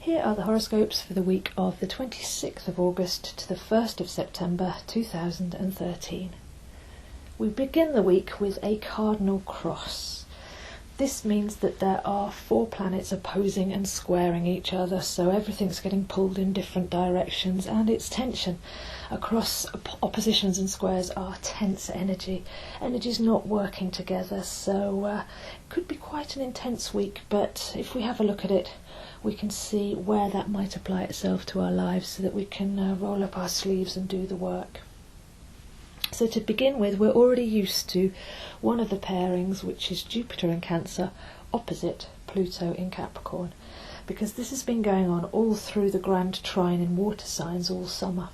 Here are the horoscopes for the week of the 26th of August to the 1st of September 2013. We begin the week with a cardinal cross. This means that there are 4 planets opposing and squaring each other, so everything's getting pulled in different directions, and it's tension. Across oppositions and squares are tense energy. Energy's not working together, so it could be quite an intense week, but if we have a look at it, we can see where that might apply itself to our lives so that we can roll up our sleeves and do the work. So to begin with, we're already used to one of the pairings, which is Jupiter in Cancer opposite Pluto in Capricorn, because this has been going on all through the grand trine in water signs all summer.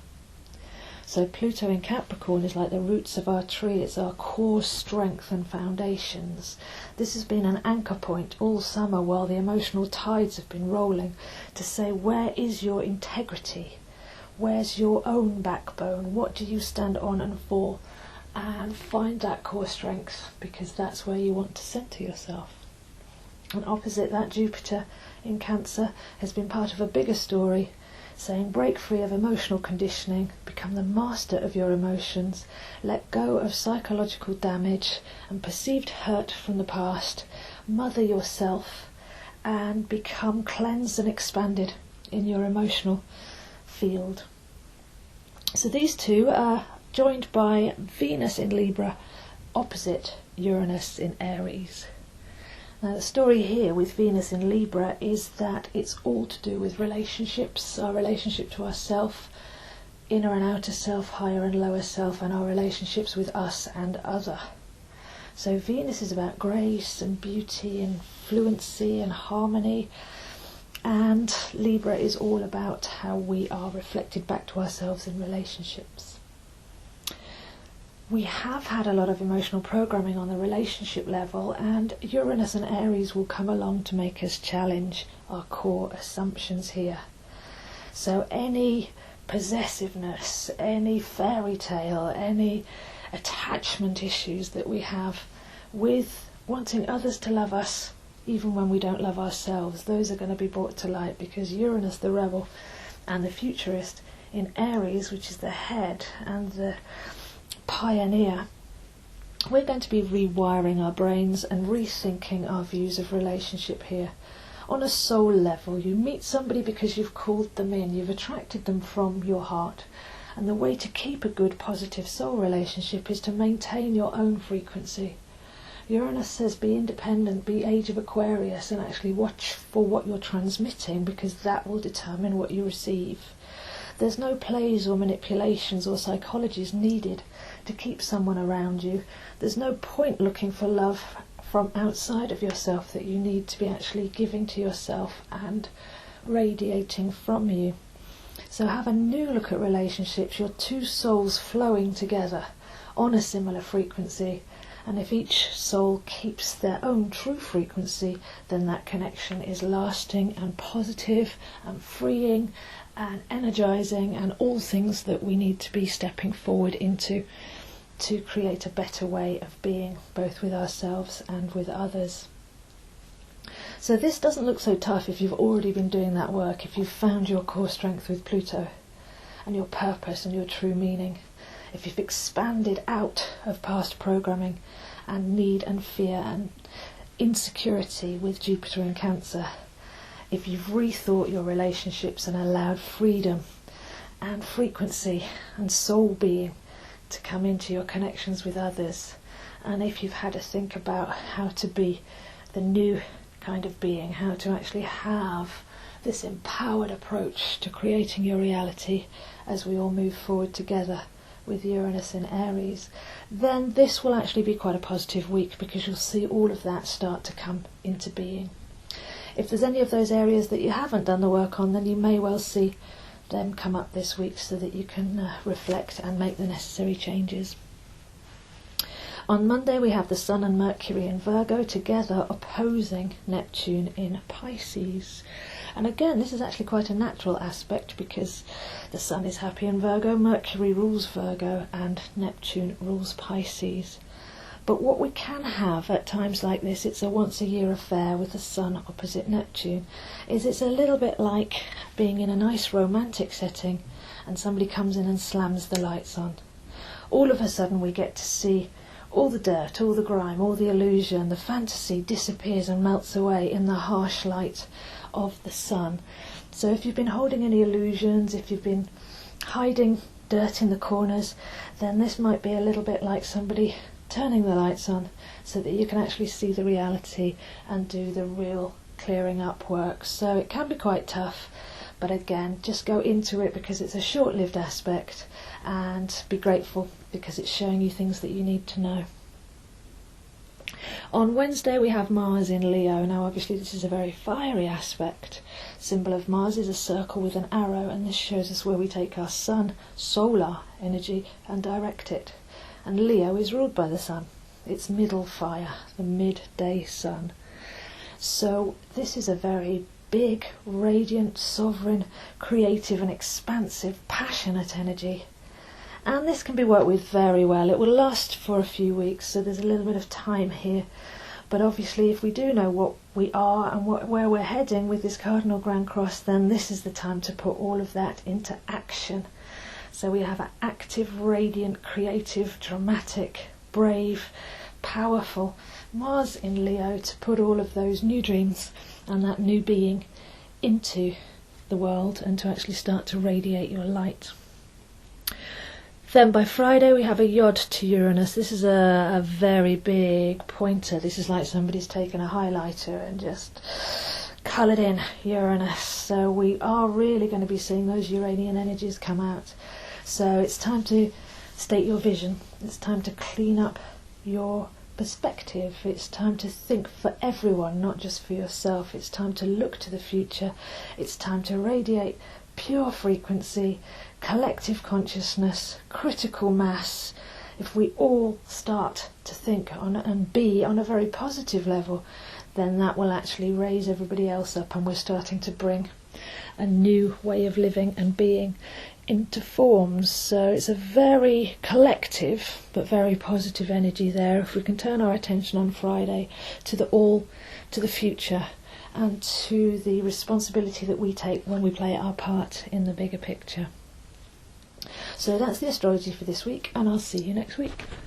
So Pluto in Capricorn is like the roots of our tree, it's our core strength and foundations. This has been an anchor point all summer while the emotional tides have been rolling to say, where is your integrity? Where's your own backbone? What do you stand on and for? And find that core strength, because that's where you want to centre yourself. And opposite that, Jupiter in Cancer has been part of a bigger story, saying break free of emotional conditioning, become the master of your emotions, let go of psychological damage and perceived hurt from the past, mother yourself, and become cleansed and expanded in your emotional field. So these two are joined by Venus in Libra opposite Uranus in Aries. Now the story here with Venus in Libra is that it's all to do with relationships, our relationship to ourself, inner and outer self, higher and lower self, and our relationships with us and other. So Venus is about grace and beauty and fluency and harmony, and Libra is all about how we are reflected back to ourselves in relationships. We have had a lot of emotional programming on the relationship level, and Uranus and Aries will come along to make us challenge our core assumptions here. So any possessiveness, any fairy tale, any attachment issues that we have with wanting others to love us even when we don't love ourselves, those are going to be brought to light, because Uranus, the rebel and the futurist in Aries, which is the head and the pioneer, we're going to be rewiring our brains and rethinking our views of relationship here. On a soul level, you meet somebody because you've called them in, you've attracted them from your heart, and the way to keep a good positive soul relationship is to maintain your own frequency. Uranus says be independent, be Age of Aquarius, and actually watch for what you're transmitting, because that will determine what you receive. There's no plays or manipulations or psychologies needed to keep someone around you. There's no point looking for love from outside of yourself that you need to be actually giving to yourself and radiating from you. So have a new look at relationships, your two souls flowing together on a similar frequency. And if each soul keeps their own true frequency, then that connection is lasting and positive and freeing and energizing, and all things that we need to be stepping forward into to create a better way of being, both with ourselves and with others. So this doesn't look so tough if you've already been doing that work, if you've found your core strength with Pluto and your purpose and your true meaning. If you've expanded out of past programming and need and fear and insecurity with Jupiter in Cancer, if you've rethought your relationships and allowed freedom and frequency and soul being to come into your connections with others, and if you've had to think about how to be the new kind of being, how to actually have this empowered approach to creating your reality as we all move forward together with Uranus in Aries, then this will actually be quite a positive week, because you'll see all of that start to come into being. If there's any of those areas that you haven't done the work on, then you may well see them come up this week so that you can reflect and make the necessary changes. On Monday we have the Sun and Mercury in Virgo together opposing Neptune in Pisces. And again, this is actually quite a natural aspect, because the Sun is happy in Virgo, Mercury rules Virgo, and Neptune rules Pisces. But what we can have at times like this, it's a once a year affair with the Sun opposite Neptune, is it's a little bit like being in a nice romantic setting and somebody comes in and slams the lights on. All of a sudden we get to see all the dirt, all the grime, all the illusion, the fantasy disappears and melts away in the harsh light of the Sun. So if you've been holding any illusions, if you've been hiding dirt in the corners, then this might be a little bit like somebody turning the lights on so that you can actually see the reality and do the real clearing up work. So it can be quite tough, but again, just go into it because it's a short-lived aspect, and be grateful because it's showing you things that you need to know. On Wednesday we have Mars in Leo. Now obviously this is a very fiery aspect. Symbol of Mars is a circle with an arrow, and this shows us where we take our Sun, solar energy, and direct it. And Leo is ruled by the Sun. It's middle fire, the midday Sun. So this is a very big, radiant, sovereign, creative and expansive, passionate energy. And this can be worked with very well. It will last for a few weeks, so there's a little bit of time here. But obviously if we do know what we are and where we're heading with this Cardinal Grand Cross, then this is the time to put all of that into action. So we have an active, radiant, creative, dramatic, brave, powerful Mars in Leo to put all of those new dreams and that new being into the world and to actually start to radiate your light. Then by Friday we have a Yod to Uranus. This is a very big pointer. This is like somebody's taken a highlighter and just coloured in Uranus. So we are really going to be seeing those Uranian energies come out. So it's time to state your vision. It's time to clean up your perspective. It's time to think for everyone, not just for yourself. It's time to look to the future. It's time to radiate pure frequency, collective consciousness, critical mass. If we all start to think on and be on a very positive level, then that will actually raise everybody else up, and we're starting to bring a new way of living and being into forms. So it's a very collective but very positive energy there. If we can turn our attention on Friday to the future and to the responsibility that we take when we play our part in the bigger picture. So that's the astrology for this week, and I'll see you next week.